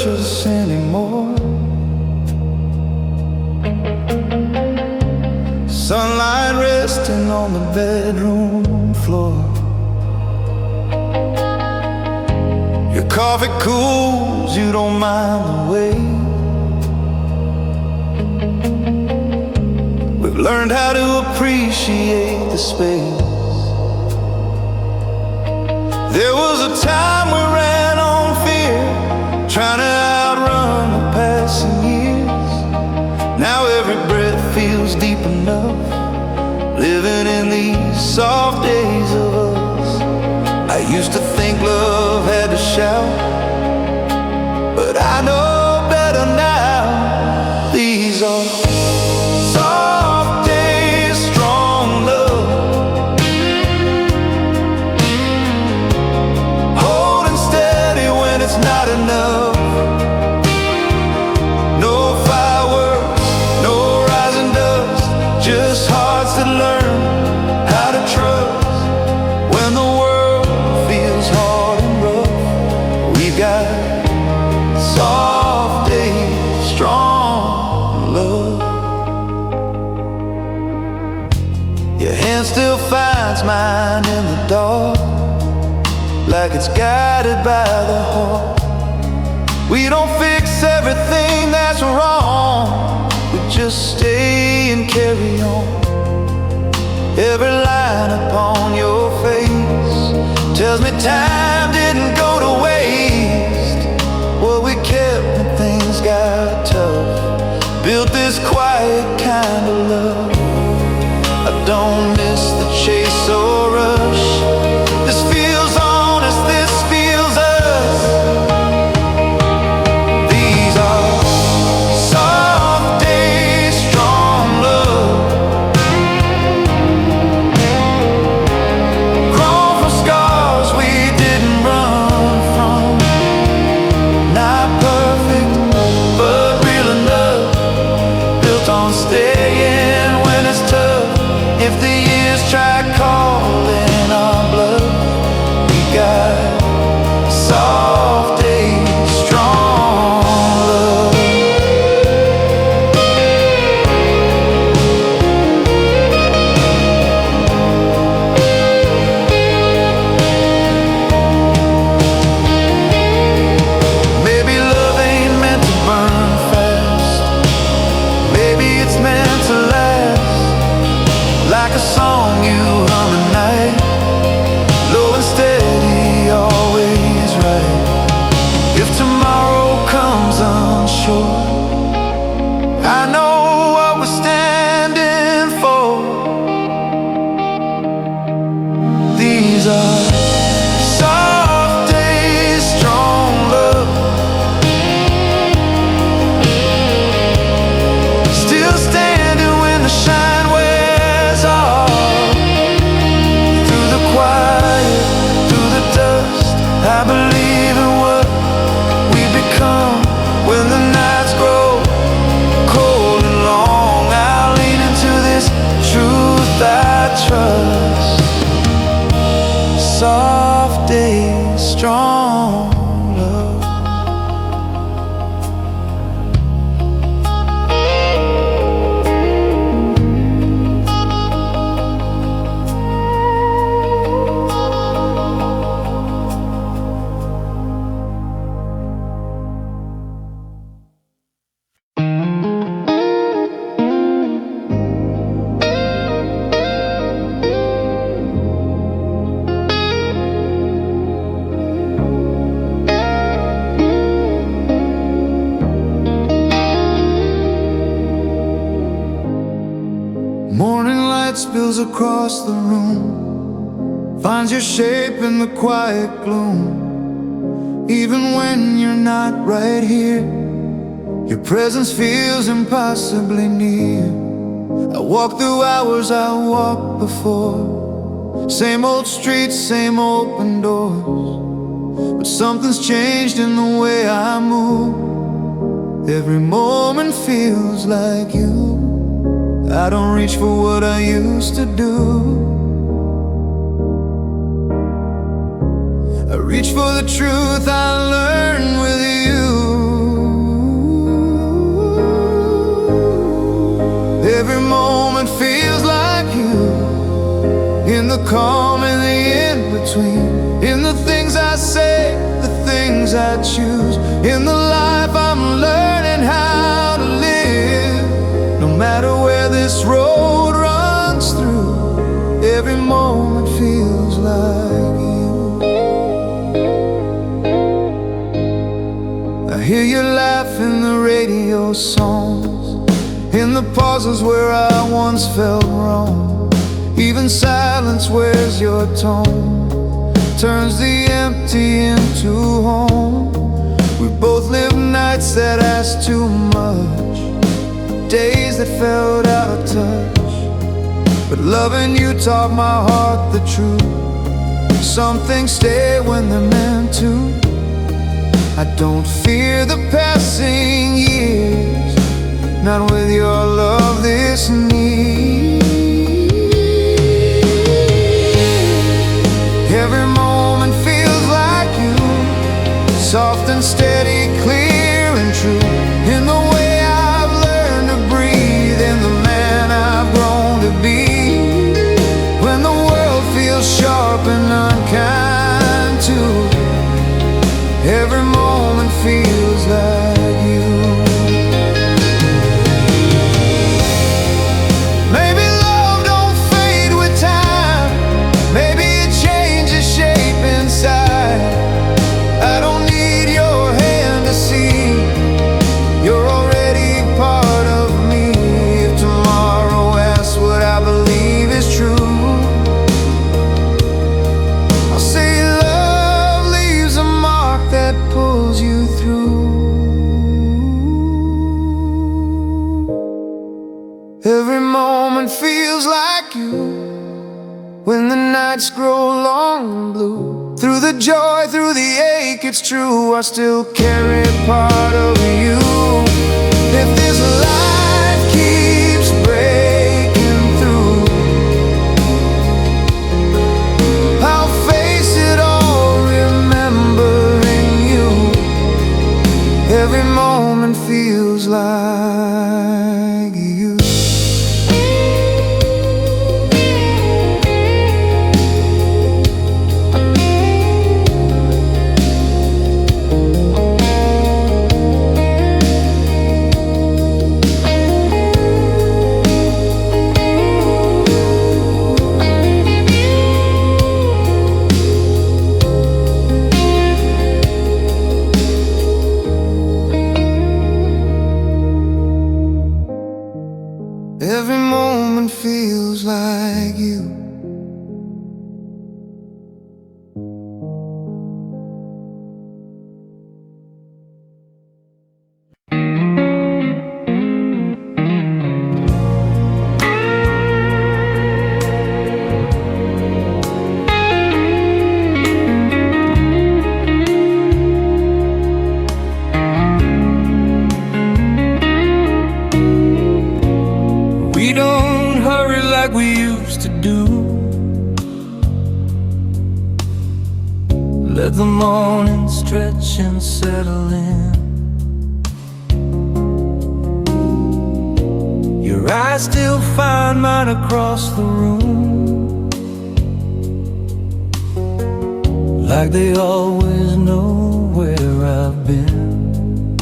precious anymore. Sunlight resting on the bedroom floor. Your coffee cools, you don't mind the wait. We've learned how to appreciate the space. There was a time we ran on fear, trying to outrun the passing years. Now every breath feels deep enough, living in these soft days of us. I used to think love had to shout, but I know better now. These are soft days, strong love, holding steady when it's not enough. No fireworks, no rising dust, just hearts that learn how to trust. When the world feels hard and rough, we've got soft days, strong love. Your hand still finds mine in the dark, like it's guided by the heart. We don't fix everything that's wrong, we just stay and carry on. Every line upon your face tells me time didn't go to waste. What we kept when things got tough, built this quiet kind of love. I don't miss the chase or rush. This feels honest, this feels us. These are soft days, strong love, grown from scars we didn't run from. Not perfect, but real enough, built on staying when it's tough. If the years try calling our bluff, we got soft days, strong love. Maybe love ain't meant to burn fast, maybe it's meant to last. Like a song you hum at night, low and steady, always right. If tomorrow comes unsure, I know what we're standing for. These are soft days, strong love, still standing when the shine wears off. Through the quiet, through the dust, I believe in what we become. When the nights grow cold and long, I'll lean into this truth I trust. Soft days, strong love. Morning light spills across the room, finds your shape in the quiet gloom. Even when you're not right here, your presence feels impossibly near. I walk through hours I walked before, same old streets, same open doors, but something's changed in the way I move. Every moment feels like you. I don't reach for what I used to do. I reach for the truth I learned with you. the calm and the in-between, in the things I say, the things I choose, in the life I'm learning how to live. No matter where this road runs through, every moment feels like you. I hear you laugh in the radio songs, in the pauses where I once felt wrong. Even silence wears your tone, turns the empty into home. We both live nights that ask too much, days that felt out of touch. But loving you taught my heart the truth. Some things stay when they're meant to. I don't fear the passing years, not with your love this near. Every moment feels like you, soft and steady, clear and true, in the way I've learned to breathe, in the man I've grown to be. When the world feels sharp and unkind too, every moment feels like you. Maybe love don't fade with time, maybe inside. I don't need your hand to see, you're already part of me. If tomorrow asks what I believe is true, I'll say love leaves a mark that pulls you through. Every moment feels like you, when the nights grow long and blue. Through the joy, through the ache, it's true, I still carry part of you. If this life keeps breaking through, I'll face it all, remembering you. Every moment feels like you. Every moment feels like you. We don't hurry like we used to do. Let the morning stretch and settle in. Your eyes still find mine across the room, like they always know where I've been.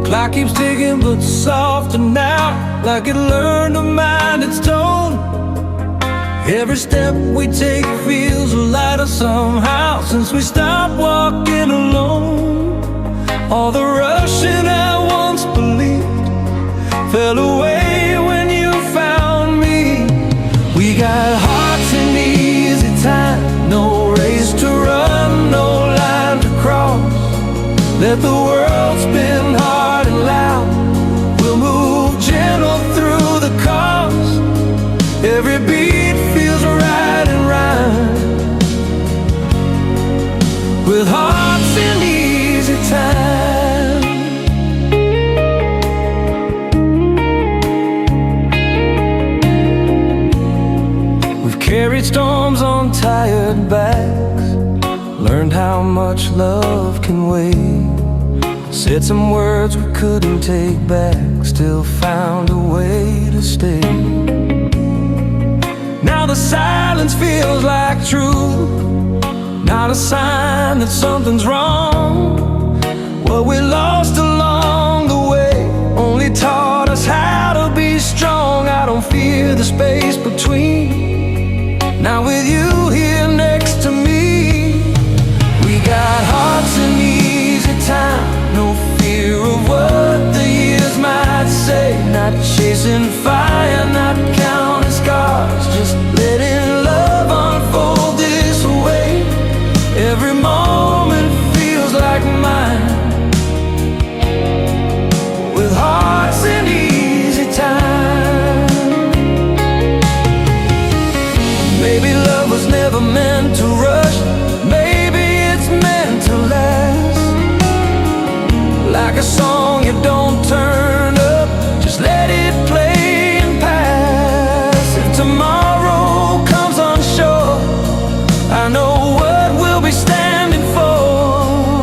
Clock keeps ticking but softer now, like it learned to mind its tone. Every step we take feels lighter somehow, since we stopped walking alone. All the rushing I once believed fell away when you found me. We got hearts in easy time, no race to run, no line to cross. Let the world spin hard and loud, we'll move gentle through the cause. Every beat feels right and rhyme, with hearts in easy time. We've carried storms on tired backs, learned how much love can wait. Said some words we couldn't take back, still found a way to stay. silence feels like truth, not a sign that something's wrong. What we lost along the way only taught us how to be strong. I don't fear the space between, now with you here next to me. We got hearts in easy time, no fear of what the years might say. Not chasing fire, not counting scars, just letting love unfold this way. Every moment feels like mine, with hearts in easy time. Maybe love was never meant to rush, maybe it's meant to last. Like a song you don't turn up, just let it play and pass. If tomorrow comes unsure, I know what we'll be standing for.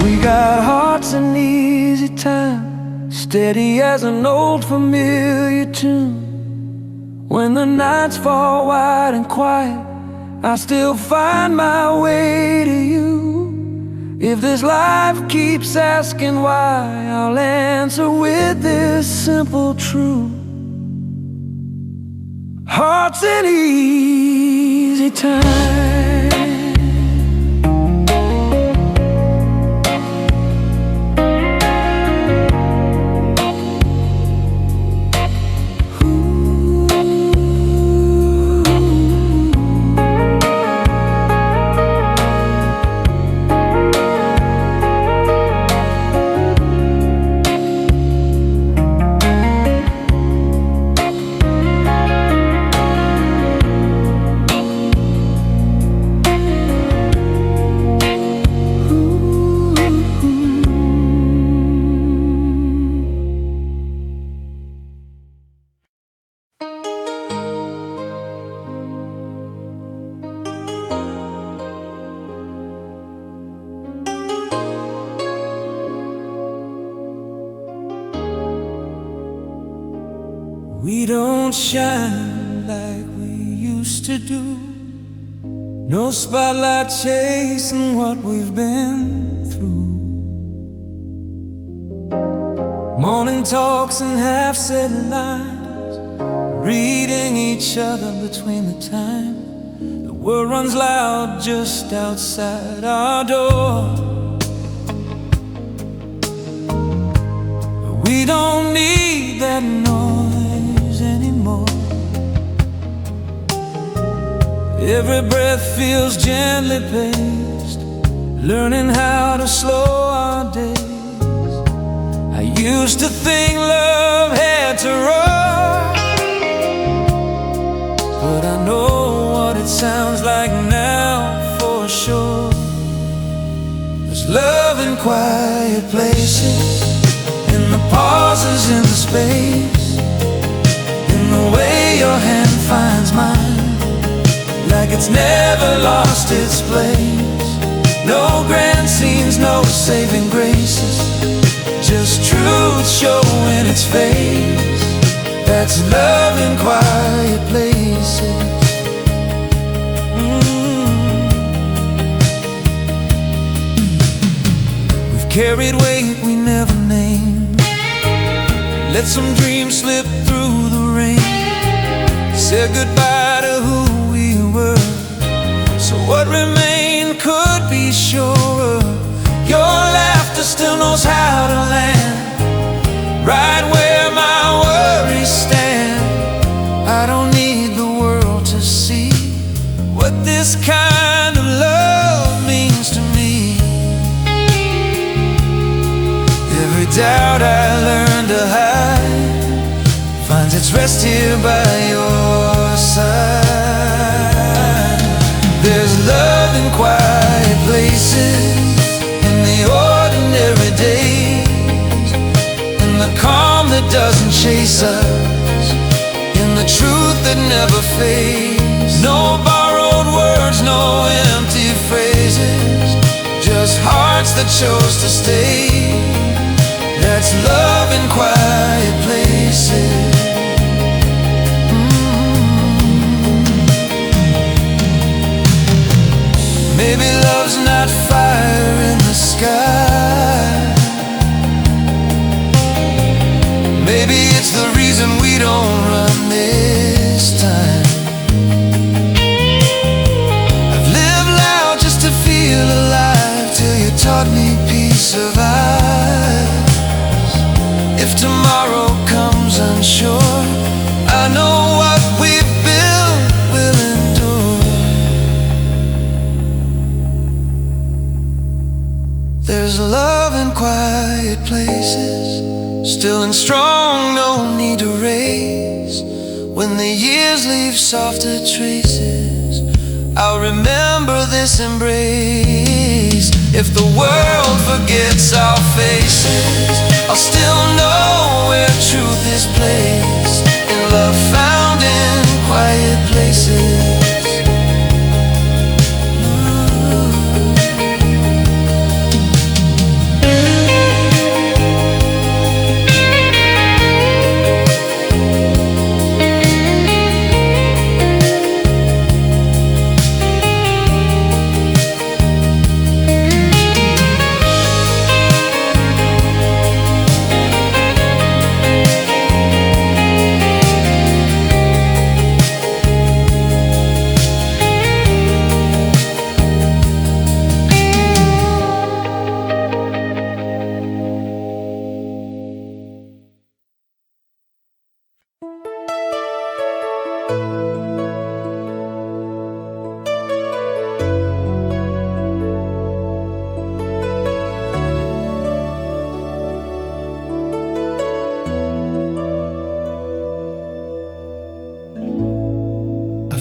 We got hearts in easy time, steady as an old familiar tune. When the nights fall wide and quiet, I still find my way to you. If this life keeps asking why, I'll answer with this simple truth: hearts in easy time. We don't shine like we used to do, no spotlight chasing what we've been through. Morning talks and half-said lines, reading each other between the time. The world runs loud just outside our door, but we don't need that noise anymore. Every breath feels gently paced, learning how to slow our days. I used to think love had to rush, but I know what it sounds like now for sure. There's love in quiet places, in the pauses, in the space, in the way your hand finds mine, like it's never lost its place. No grand scenes, no saving graces, just truth showing its face. That's love in quiet places. We've carried weight we never named, let some dreams slip through the rain, said goodbye to who we were, so what remained could be surer. Your laughter still knows how to land right where my worries stand. I don't need the world to see what this kind of love means to me. Every doubt I learned to hide finds its rest here by your side. There's love in quiet places, in the ordinary days, in the calm that doesn't chase us, in the truth that never fades. No borrowed words, no empty phrases, just hearts that chose to stay. That's love in quiet places. Maybe love's not fire in the sky. Maybe it's the reason we don't run this time. I've lived loud just to feel alive, till you taught me peace of eyes. If tomorrow comes unsure, I know what we've built will endure. There's love in quiet places, still and strong, no need to raise. When the years leave softer traces, I'll remember this embrace. If the world forgets our faces, I'll still know where truth is placed, in love found in quiet places.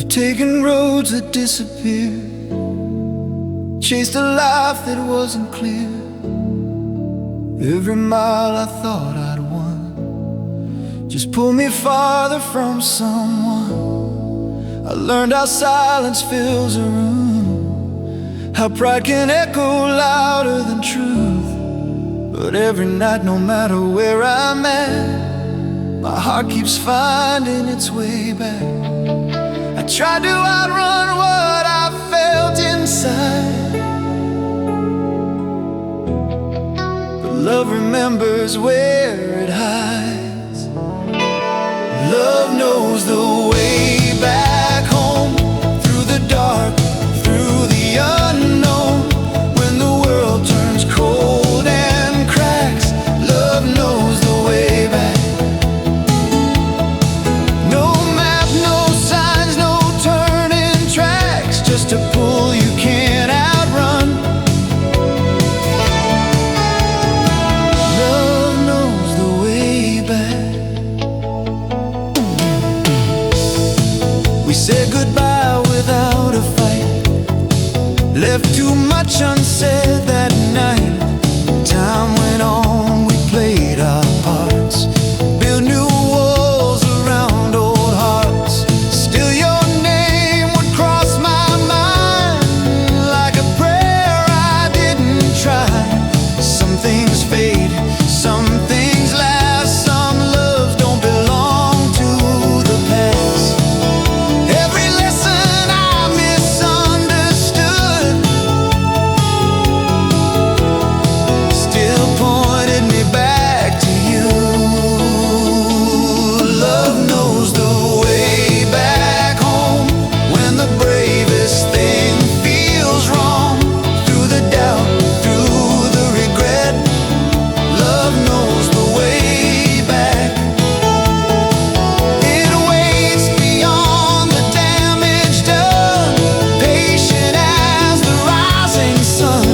Taken roads that disappeared, chased a life that wasn't clear. Every mile I thought I'd won just pulled me farther from someone. I learned how silence fills a room, how pride can echo louder than truth. But every night, no matter where I'm at, my heart keeps finding its way back. I tried to outrun what I felt inside, but love remembers where it hides. Love knows the way back home, through the dark, through the unknown. When the world turns cold and cracks, love knows the way back. Just a pull you can't outrun. Love knows the way back. We said goodbye without a fight, left too much unsaid that night. Time went on, we played our parts, built new walls around old hearts. Still your name would cross my fade, some things last, some loves don't belong to the past. Every lesson I misunderstood still pointed me back to you. Love knows the way back home, when the bravest thing feels wrong. Through the doubt, through the regret, love knows the way back. It waits beyond the damage done, patient as the rising sun.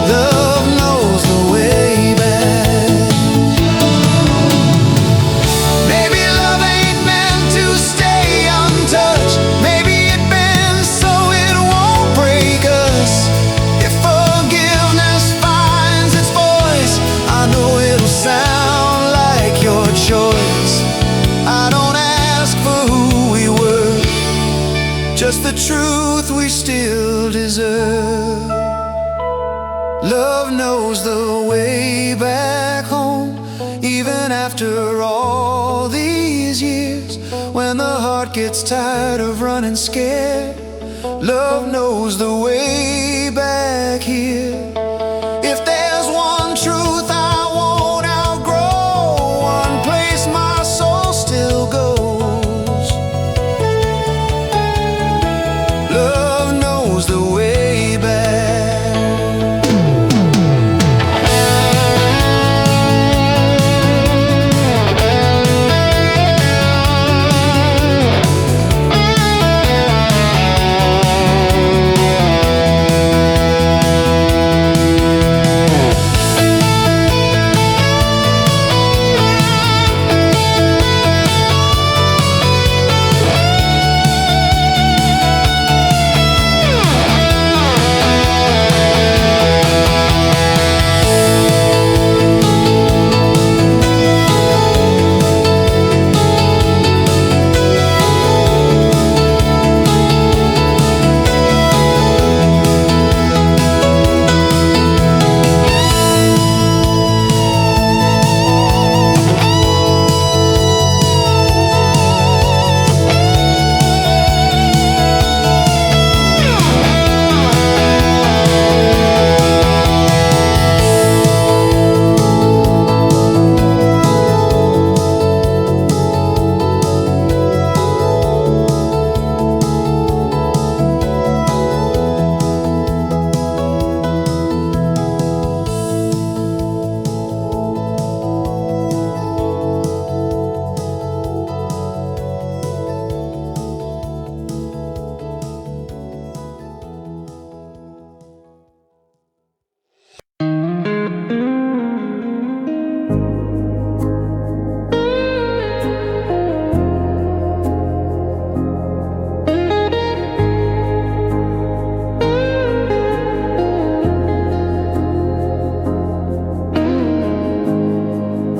Love knows the way back. Maybe love ain't meant to stay untouched. Maybe it bends so it won't break us. If forgiveness finds its voice, I know it'll sound like your choice. I don't ask for who we were, just the truth we still deserve. Love knows the way back home, even after all these years. When the heart gets tired of running scared, Love knows the way back here. If there's one truth I won't outgrow, one place my soul still goes, love knows the way back.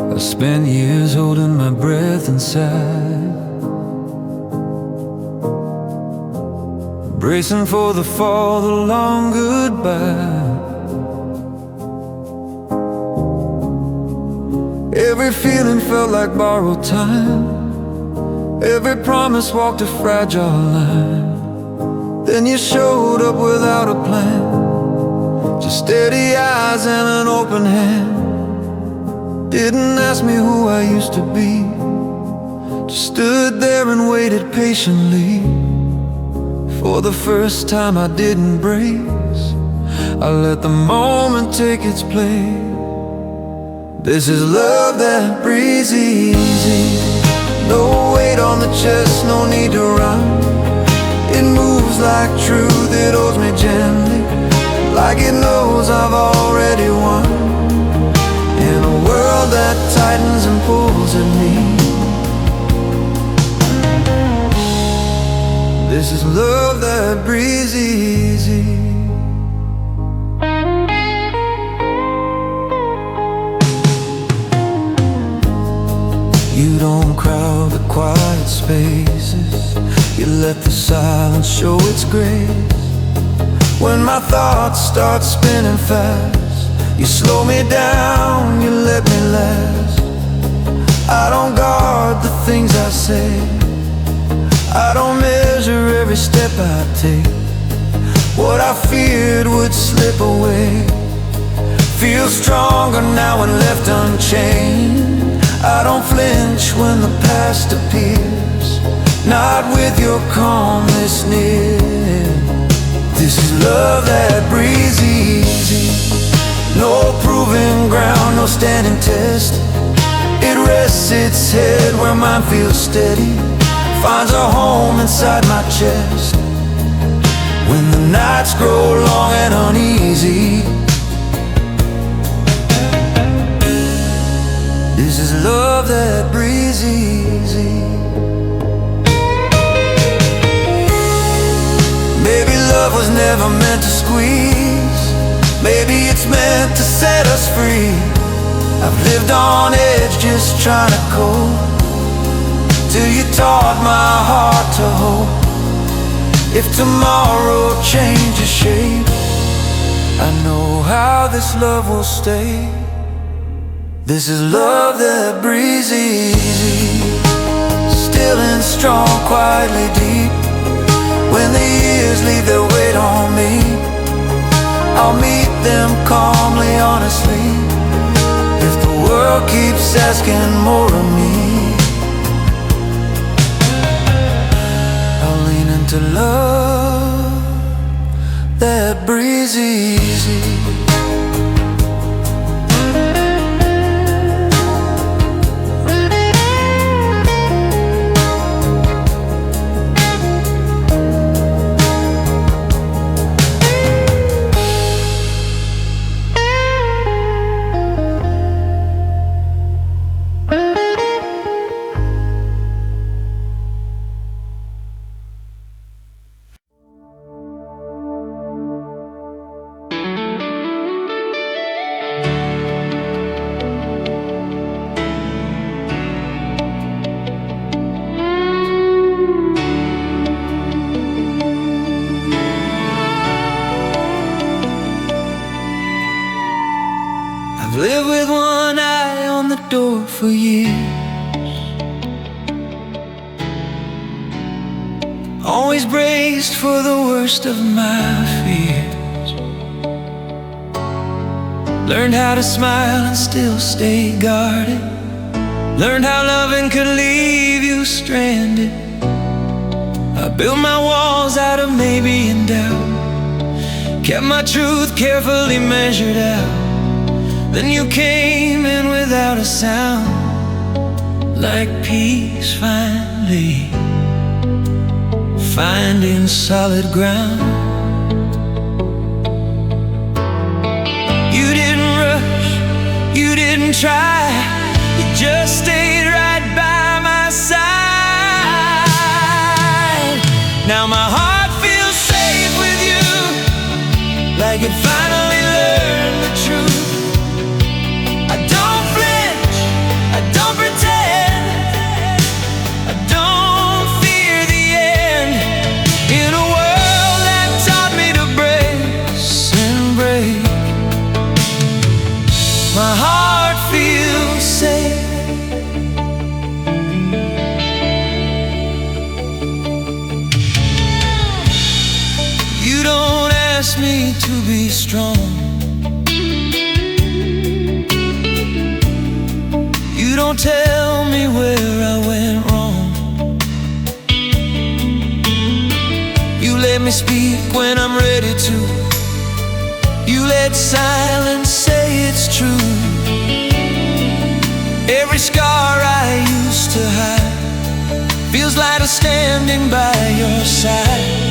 I spent years holding my breath inside, bracing for the fall, the long goodbye. Every feeling felt like borrowed time, every promise walked a fragile line. Then you showed up without a plan, just steady eyes and an open hand. Didn't ask me who I used to be, just stood there and waited patiently. For the first time I didn't brace, I let the moment take its place. This is love that breathes easy, no weight on the chest, no need to run. It moves like truth, it holds me gently, like it knows I've already won. In a world that tightens and pulls at me, this is love that breathes easy. You don't crowd the quiet spaces, you let the silence show its grace. When my thoughts start spinning fast, you slow me down, you let me last. I don't guard the things I say, I don't measure every step I take. What I feared would slip away feels stronger now when left unchained. I don't flinch when the past appears, not with your calmness near. This is love that breathes easy, no proving ground, no standing test. It rests its head where mine feels steady, finds a home inside my chest. When the nights grow long and uneasy, this is love that breathes easy. Maybe love was never meant to squeeze, maybe it's meant to set us free. I've lived on edge just trying to cope, till you taught my heart to hope. If tomorrow changes shape, I know how this love will stay. This is love that breathes easy, still and strong, quietly deep. When the years fears leave their weight on me, I'll meet them calmly, honestly. If the world keeps asking more of me, I'll lean into love that breathes easy. I've lived with one eye on the door for years, always braced for the worst of my fears. Learned how to smile and still stay guarded, learned how loving could leave you stranded. I built my walls out of maybe and doubt, kept my truth carefully measured out. Then you came in without a sound, like peace finally finding solid ground. You didn't rush, you didn't try, you just stayed right by my side. Now my heart feels safe with you, like it finally learned the truth. I don't flinch, I don't pretend, I don't fear the end. In a world that taught me to brace and break, my heart feels safe. You don't ask me to be strong, you don't tell me where I went wrong. You let me speak when I'm ready to, you let silence say it's true. Every scar I used to hide feels lighter standing by your side.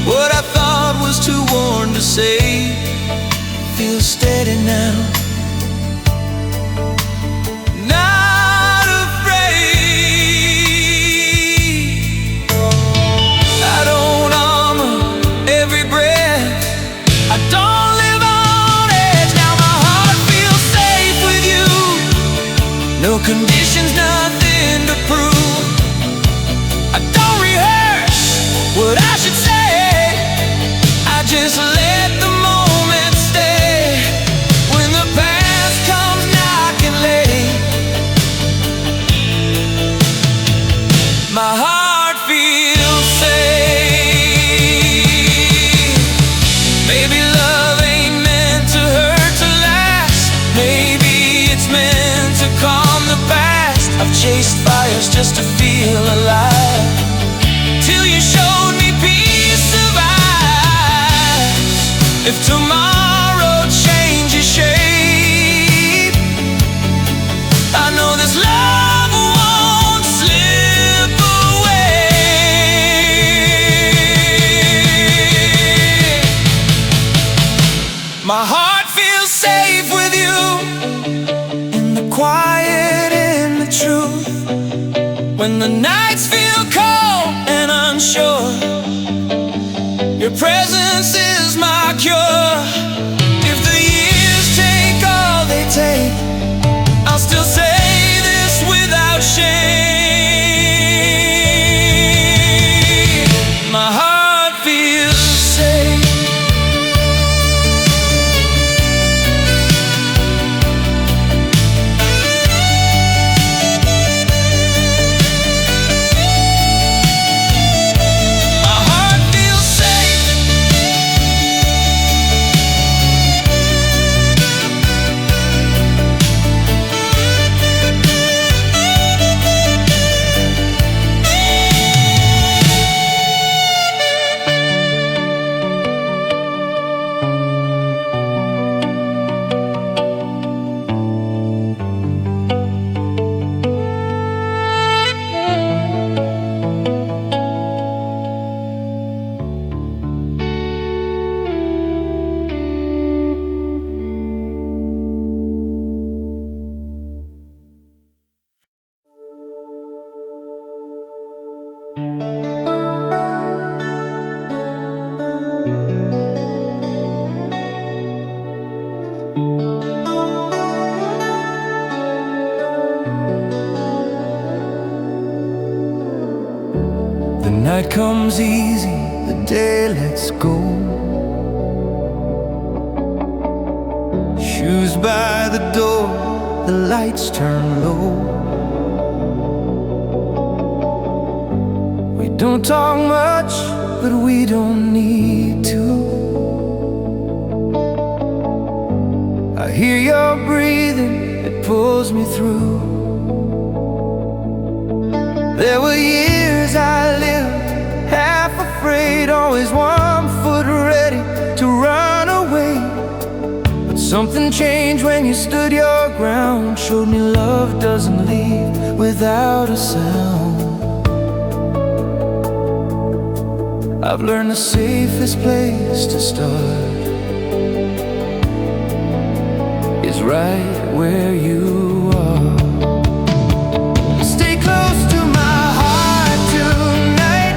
What I thought was too worn to say feels steady now. Not afraid, I don't armor every breath, I don't live on edge. Now my heart feels safe with you, no conditions, nothing to prove. I don't rehearse what I should say, I just let the moment stay. When the past comes knocking late, my heart feels safe. Maybe love ain't meant to hurt to last, maybe it's meant to calm the past. I've chased fires just to feel alive, till you showed me peace of eyes. If tomorrow changes shape, I know this love won't slip away. My heart feels safe with you, in the quiet, in the truth. When the nights feel cold and unsure, your presence is my cure. If the years take all they take, I'll still say this without shame. My heart feels safe. My heart feels safe. The night comes easy, the day lets go. Shoes by the door, the lights turn low. We don't talk much, but we don't need to. I hear your breathing, it pulls me through. There were years I lived half afraid, always 1 foot ready to run away. But something changed when you stood your ground, showed me love doesn't leave without a sound. I've learned the safest place to start is right where you are. Stay close to my heart tonight,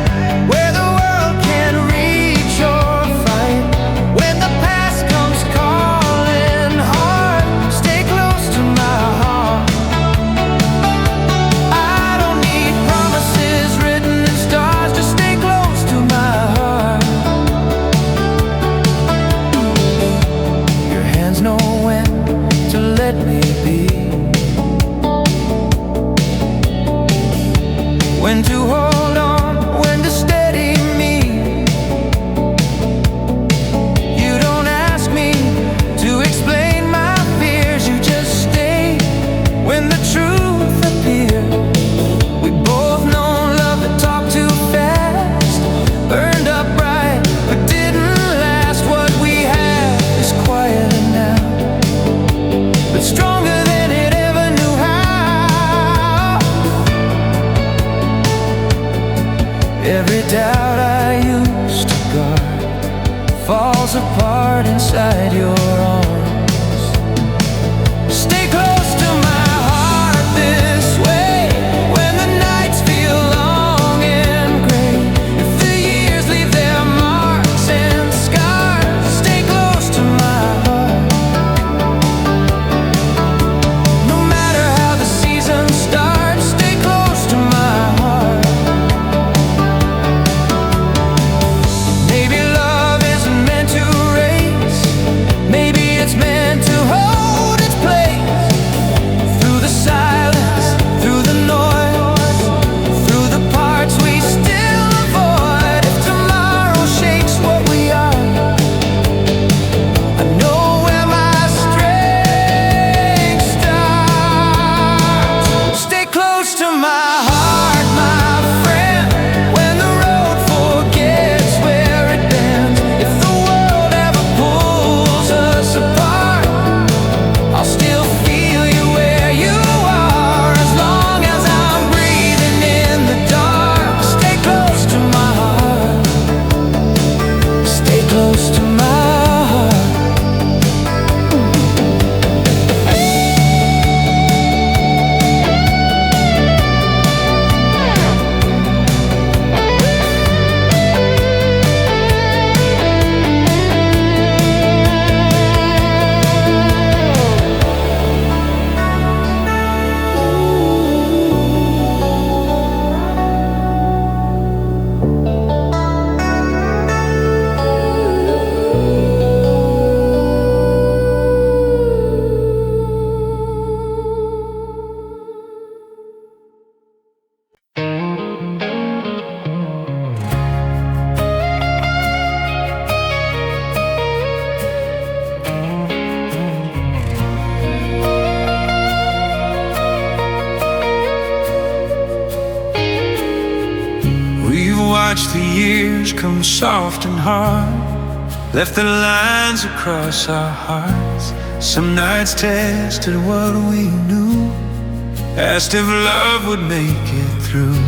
where the world can't reach or fight. When the past comes calling hard, stay close to my heart. I don't need promises written in stars, just stay close to my heart. Your hands know when to let me be, when to hold on, when to steady me. You don't ask me to explain my fears, you just stay when the truth appears. We both know love that talked too fast, burned up bright but didn't last. What we have is quieter now, but stronger than it ever knew how. Every doubt I used to guard falls apart inside your arms. Stay close to my heart this way, when the nights feel long and gray. If the years leave their marks and scars, stay close to my heart. No matter how the season starts, stay close to my heart. Maybe love isn't meant to race, maybe it's meant to hold its place. Through the silence, through the noise, through the parts we still avoid. If tomorrow shakes what we are, I know where my strength starts. Stay close to my heart, my friend, when the road forgets where it bends. If the world ever pulls us apart, I'll still feel you where you are, as long as I'm breathing in the dark. Stay close to my heart, stay close to my heart. We've watched the years come soft and hard, left the lines across our hearts. Some nights tested what we knew, asked if love would make it through.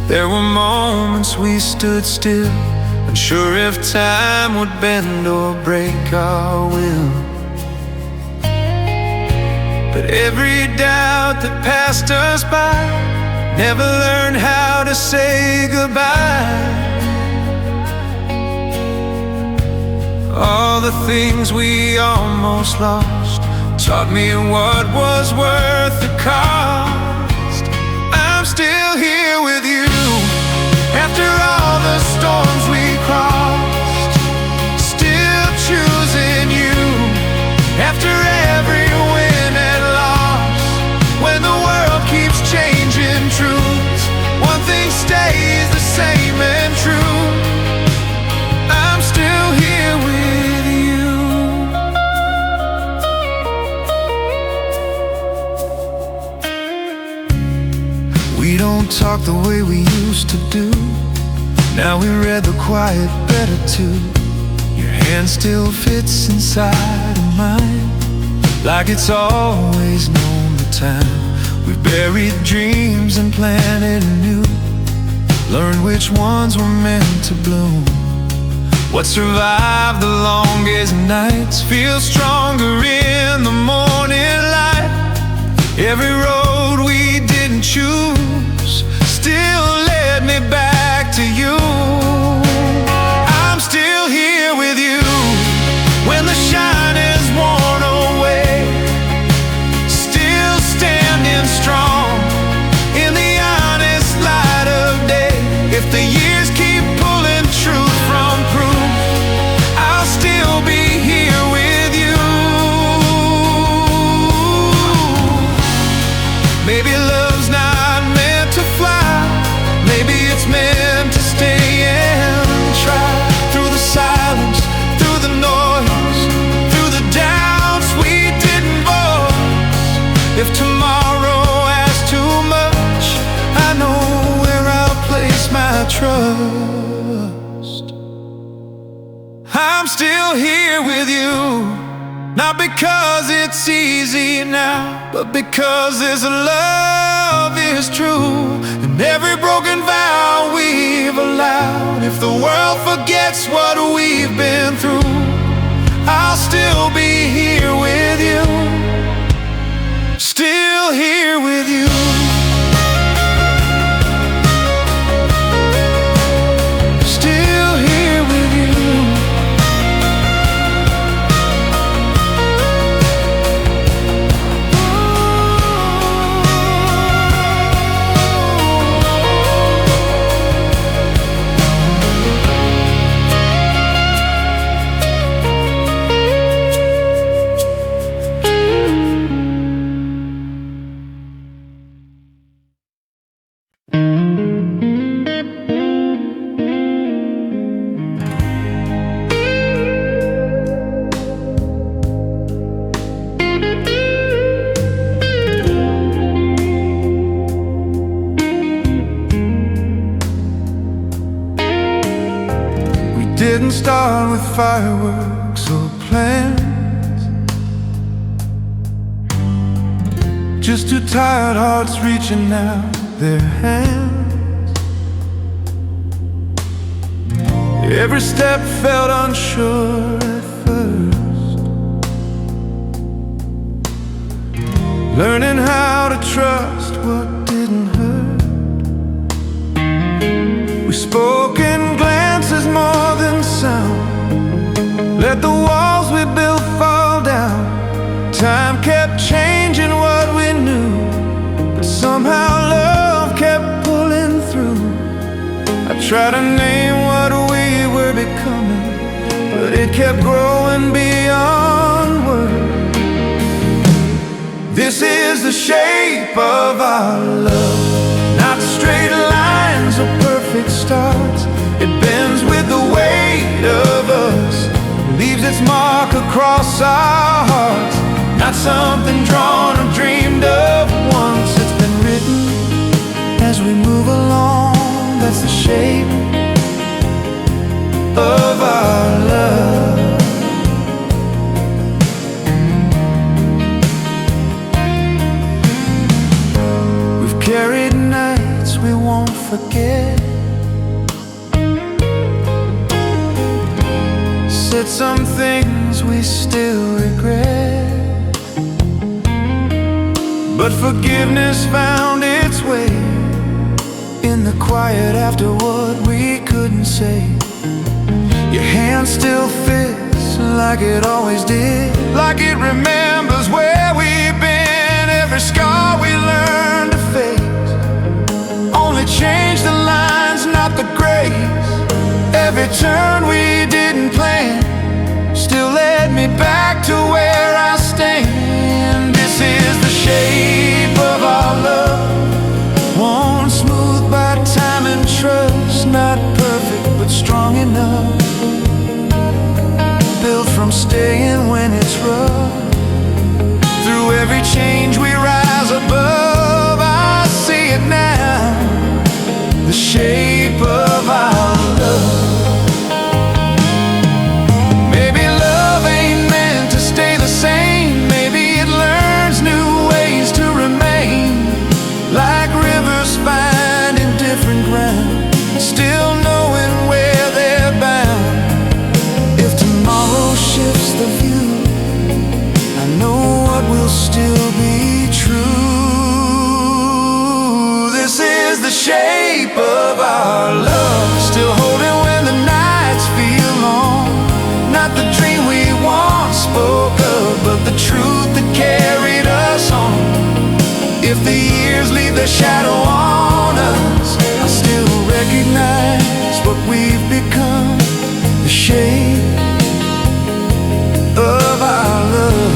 There were moments we stood still, unsure if time would bend or break our will. But every doubt that passed us by never learned how to say goodbye. All the things we almost lost taught me what was worth the cost. I'm still here with you after all the storms we crossed, still choosing you after every win and loss. When the world keeps changing truths, one thing stays the same and true. I'm still here with you. We don't talk the way we used to do. Now we read the quiet better too. Your hand still fits inside of mine, like it's always known the time. We've buried dreams and planted anew, learned which ones were meant to bloom. What survived the longest nights feels stronger in the morning light. Every road we didn't choose still led me back to you. I'm still here with you when the shine is worn away, still standing strong in the honest light of day. If the years keep pulling truth from proof, I'll still be here with you. Maybe love's not meant to fly, maybe it's meant to stay and try. Through the silence, through the noise, through the doubts we didn't voice. If tomorrow asks too much, I know where I'll place my trust. I'm still here with you, not because it's easy now, but because this love is true. And every broken vow we've allowed, if the world forgets what we've been through, I'll still be here with you, still here with you. Still here with you. Didn't start with fireworks or plans, just two tired hearts reaching out their hands. Every step felt unsure at first, learning how to trust what didn't hurt. We spoke in glances more than sound, let the walls we built fall down. Time kept changing what we knew, but somehow love kept pulling through. I tried to name what we were becoming, but it kept growing beyond words. This is the shape of our love, not straight lines or perfect starts. It bends with the weight of us, leaves its mark across our hearts. Not something drawn or dreamed of once. It's been written as we move along. That's the shape of our love. We've carried nights we won't forget, said some things we still regret, but forgiveness found its way quiet after what we couldn't say. Your hand still fits like it always did, like it remembers where we've been. Every scar we learned to face, only changed the lines, not the grace. Every turn we didn't plan still led me back to where I stand. This is the shape of our love, worn smooth by time and trust. Not perfect, but strong enough, built from staying when it's rough. Through every change we rise above. I see it now, the shape of our love. Maybe love ain't meant to stay the same. Maybe it learns new ways to remain, like rivers finding different ground, still knowing where they're bound. If tomorrow shifts the view, I know what will still be true. This is the shape of our love, still holding when the nights feel long. Not the dream we once spoke of, but the truth that carried us on. If the years leave their shadow on us, I still recognize what we've become, the shape of our love.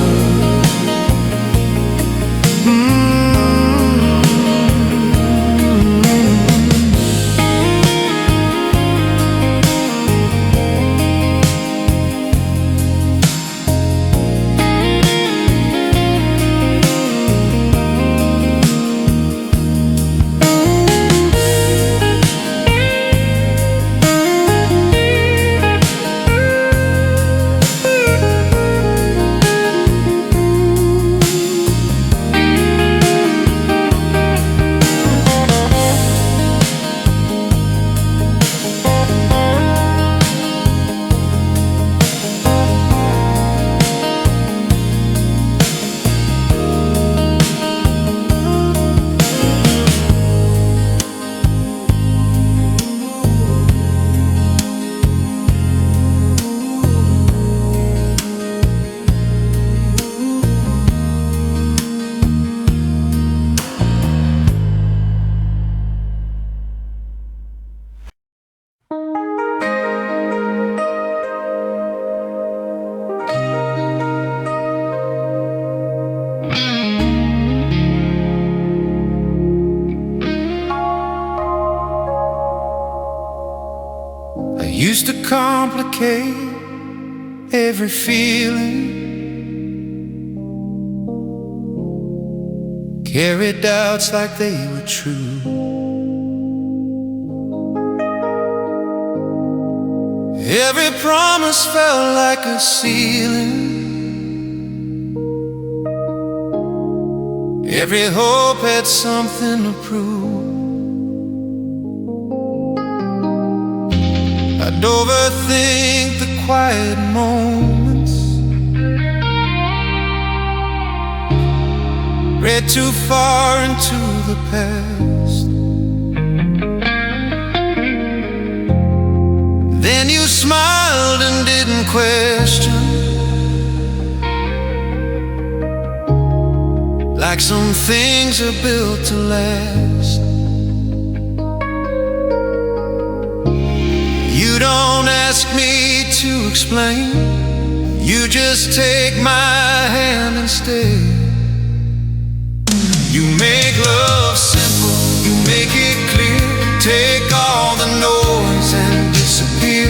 Used to complicate every feeling, carry doubts like they were true. Every promise felt like a ceiling, every hope had something to prove. I'd overthink the quiet moments, read too far into the past. Then you smiled and didn't question, like some things are built to last. You don't ask me to explain, you just take my hand and stay. You make love simple, you make it clear, take all the noise and disappear.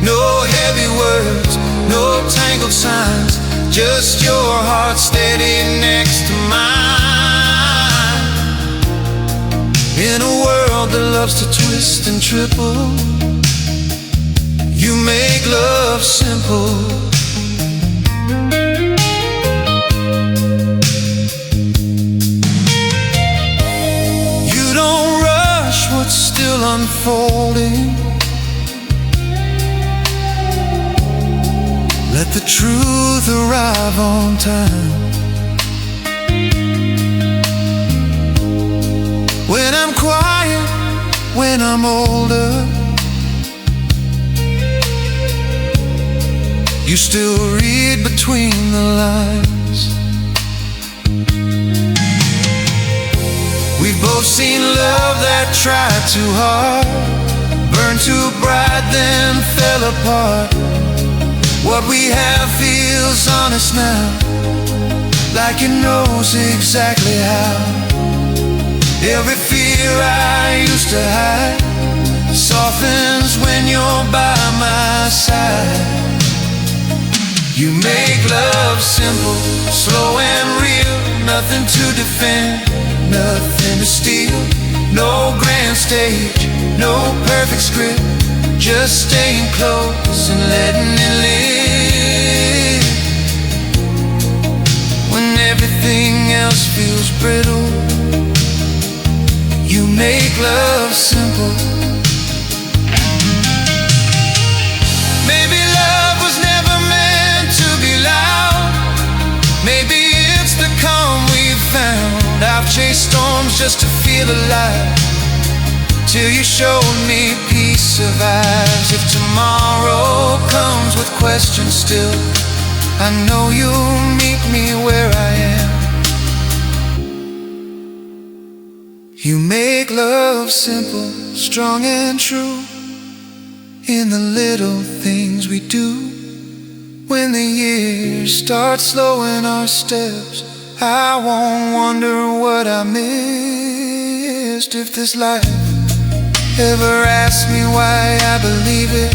No heavy words, no tangled signs, just your heart steady next to mine. In a world that loves to twist and triple, you make love simple. You don't rush what's still unfolding, let the truth arrive on time. When I'm quiet, when I'm older. You still read between the lines. We've both seen love that tried too hard, burned too bright, then fell apart. What we have feels honest now, like it knows exactly how. Every fear I used to hide softens when you're by my side. You make love simple, slow and real. Nothing to defend, nothing to steal. No grand stage, no perfect script, just staying close and letting it live. When everything else feels brittle, you make love simple. Maybe love was never meant to be loud. Maybe it's the calm we've found. I've chased storms just to feel alive, till you showed me peace survives. If tomorrow comes with questions still, I know you'll meet me where I am. You make love simple, strong and true, in the little things we do. When the years start slowing our steps, I won't wonder what I missed. If this life ever asks me why I believe it,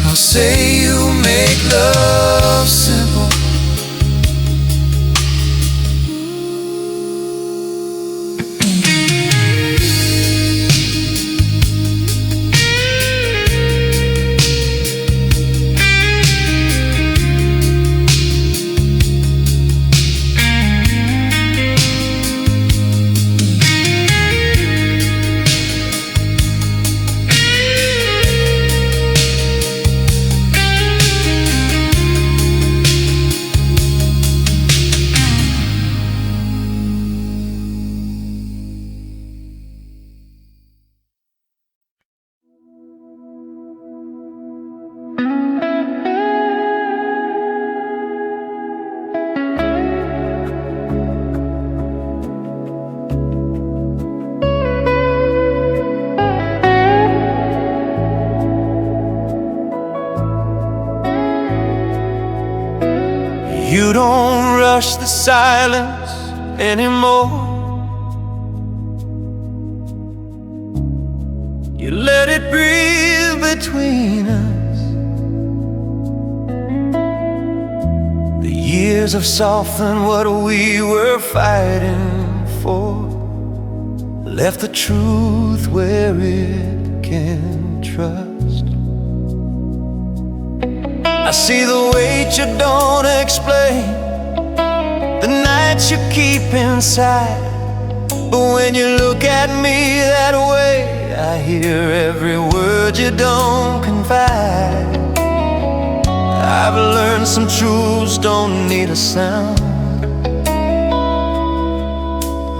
I'll say you make love simple. You don't rush the silence anymore. You let it breathe between us. The years have softened what we were fighting for, left the truth where it can trust. I see the weight you don't explain, the nights you keep inside. But when you look at me that way, I hear every word you don't confide. I've learned some truths don't need a sound.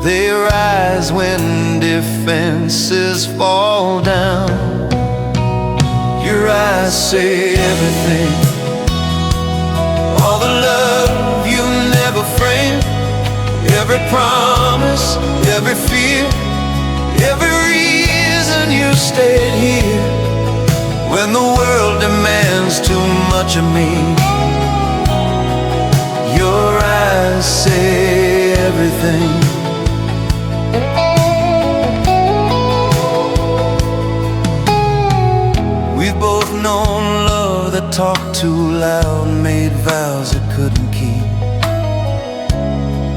They rise when defenses fall down. Your eyes say everything, all the love you never framed, every promise, every fear, every reason you stayed here. When the world demands too much of me, your eyes say everything. We've both known love that talked too loud, made vows it couldn't keep,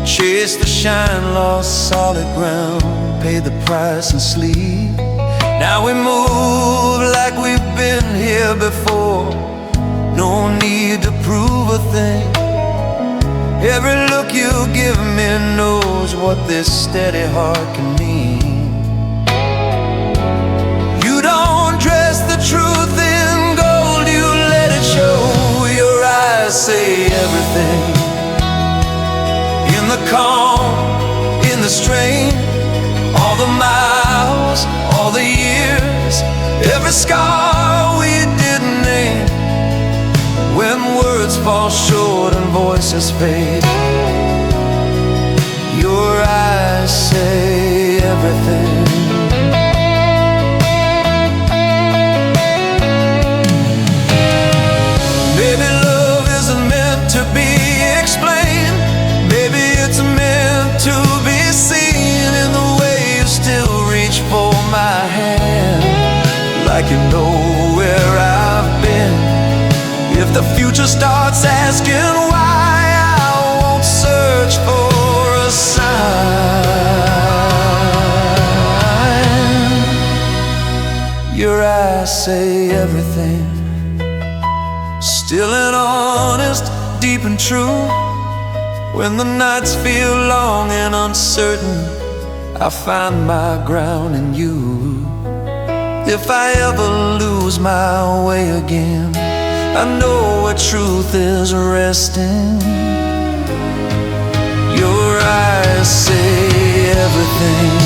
chased the shine, lost solid ground, paid the price in sleep. Now we move like we've been here before, no need to prove a thing. Every look you give me knows what this steady heart can mean. You don't dress the truth in gold, you let it show. Your eyes say everything, in the calm, in the strain, all the miles, all every scar we didn't name. When words fall short and voices fade, your eyes say everything. Maybe love isn't meant to be explained. Maybe it's meant to be seen in the way you still reach for my hand, like you know where I've been. If the future starts asking why, I won't search for a sign. Your eyes say everything, still and honest, deep and true. When the nights feel long and uncertain, I find my ground in you. If I ever lose my way again, I know where truth is resting. Your eyes say everything.